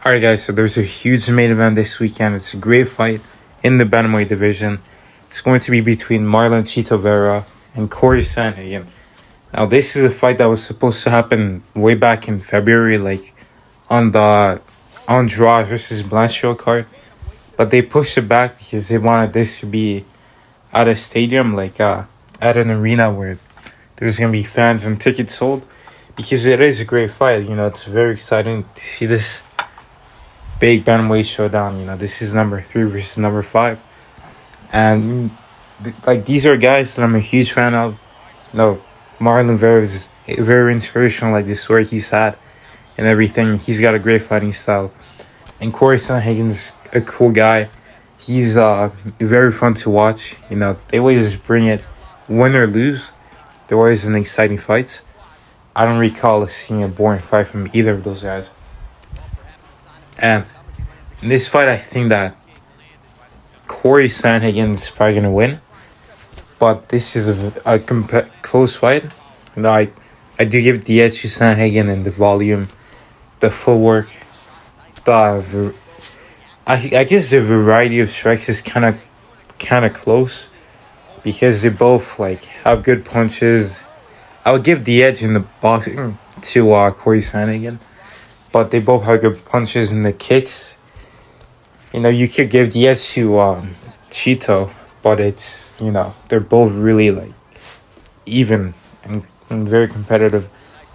Alright guys, so there's a huge main event this weekend. It's a great fight in the bantamweight division. It's going to be between Marlon Vera and Cory Sandhagen. Now this is a fight that was supposed to happen way back in February, like on the Andrade versus Blanchfield card. But they pushed it back because they wanted this to be at a stadium, like at an arena where there's going to be fans and tickets sold. Because it is a great fight, it's very exciting to see this big bantamweight showdown. This is number 3 versus number 5, and these are guys that I'm a huge fan of. Marlon Vera is very inspirational, like the story he's had and everything. He's got a great fighting style, and Cory Sandhagen's a cool guy. He's very fun to watch. They always bring it, win or lose. They're always in exciting fights. I don't recall seeing a boring fight from either of those guys. And in this fight, I think that Cory Sandhagen is probably going to win. But this is a close fight. I do give the edge to Sandhagen in the volume, the footwork, I guess the variety of strikes is kind of close, because they both have good punches. I would give the edge in the boxing to Cory Sandhagen. But they both have good punches in the kicks. You could give the edge to Cheeto, but it's, they're both really even and very competitive.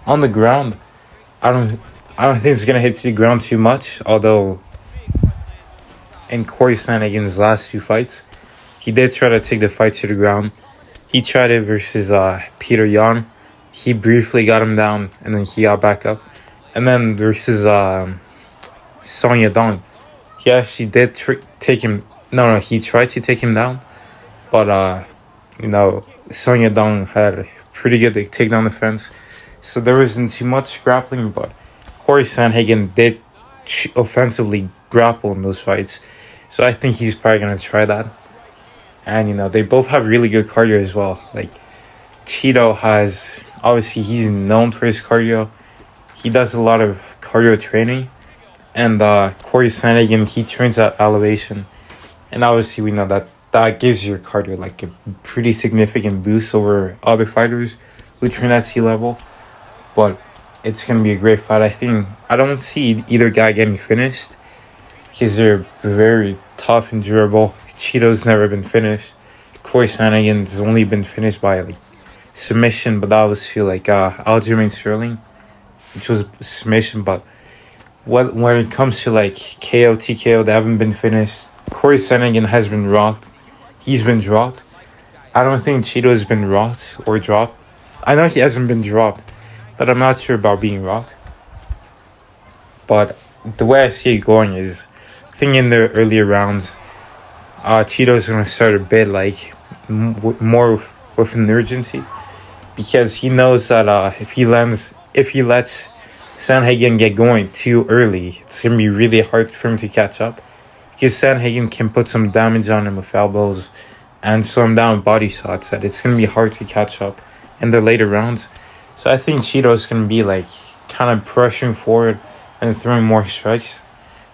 On the ground, I don't think it's gonna hit the ground too much. Although in Cory Sandhagen's last 2 fights, he did try to take the fight to the ground. He tried it versus Peter Yan. He briefly got him down, and then he got back up. And then versus Sandhagen, he actually did take him. No, he tried to take him down, but Sandhagen had a pretty good takedown defense, so there wasn't too much grappling. But Cory Sandhagen did offensively grapple in those fights, so I think he's probably gonna try that. And they both have really good cardio as well. Cheeto has, obviously he's known for his cardio. He does a lot of cardio training, and Cory Sandhagen, he trains at elevation, and obviously we know that gives your cardio a pretty significant boost over other fighters who train at sea level. But it's gonna be a great fight. I don't see either guy getting finished, because they're very tough and durable. Cheeto's never been finished. Cory Sandhagen's only been finished by submission, but that was to Aljamain Sterling, which was a submission. But when it comes to KO, TKO, they haven't been finished. Cory Sandhagen has been rocked. He's been dropped. I don't think Cheeto has been rocked or dropped. I know he hasn't been dropped, but I'm not sure about being rocked. But the way I see it going is, I think in the earlier rounds, Cheeto's going to start a bit more with an urgency, because he knows that if he lets Sandhagen get going too early, it's going to be really hard for him to catch up, because Sandhagen can put some damage on him with elbows and slow him down with body shots, that it's going to be hard to catch up in the later rounds. So I think Cheeto's going to be kind of pressuring forward and throwing more strikes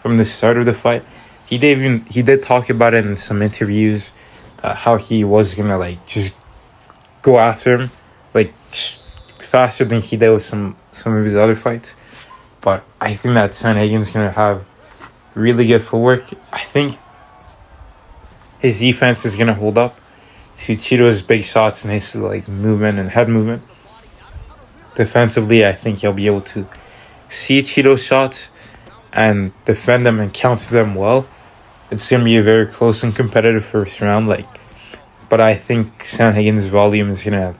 from the start of the fight. He did talk about it in some interviews, how he was going to just go after him faster than he did with some of his other fights. But I think that Sandhagen's going to have really good footwork. I think his defense is going to hold up to Cheeto's big shots and his movement and head movement. Defensively, I think he'll be able to see Cheeto's shots and defend them and counter them well. It's going to be a very close and competitive first round. But I think Sandhagen's volume is going to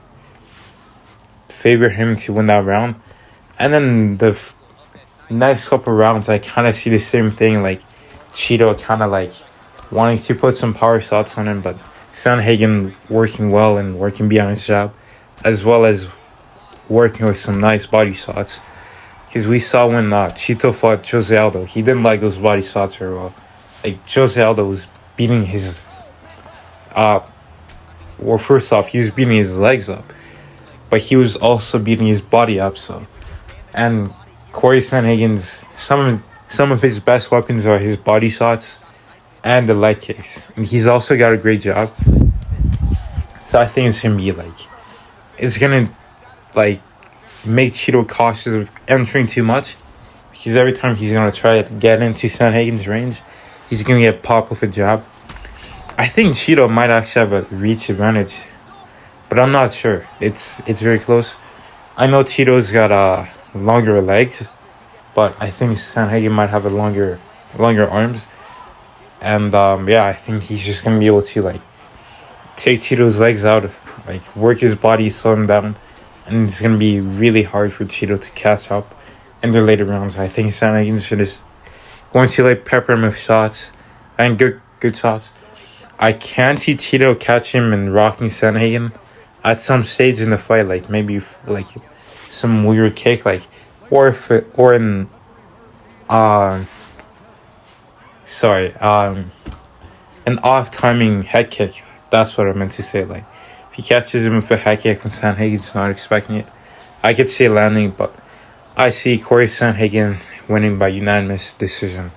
favor him to win that round. And then the next couple rounds, I kind of see the same thing. Cheeto kind of wanting to put some power shots on him, but Sandhagen working well and working beyond his jab, as well as working with some nice body shots. Because we saw when Cheeto fought Jose Aldo, he didn't like those body shots very well. Jose Aldo was beating his first off, he was beating his legs up, but he was also beating his body up. And Cory Sandhagen's some of his best weapons are his body shots and the leg kicks. And he's also got a great jab. So I think it's gonna be it's gonna like make Cheeto cautious of entering too much. Because every time he's gonna try to get into Sandhagen's range, he's gonna get popped with a jab. I think Cheeto might actually have a reach advantage, but I'm not sure. It's very close. I know Cheeto's got longer legs, but I think Sandhagen might have a longer arms. And I think he's just gonna be able to take Cheeto's legs out, work his body, slow him down, and it's gonna be really hard for Cheeto to catch up in the later rounds. I think Sandhagen should just going to pepper him with shots and good shots. I can see Cheeto catch him and rocking Sandhagen at some stage in the fight, maybe some weird kick, an off timing head kick. That's what I meant to say. If he catches him with a head kick when Sandhagen's not expecting it, I could see it landing, but I see Cory Sandhagen winning by unanimous decision.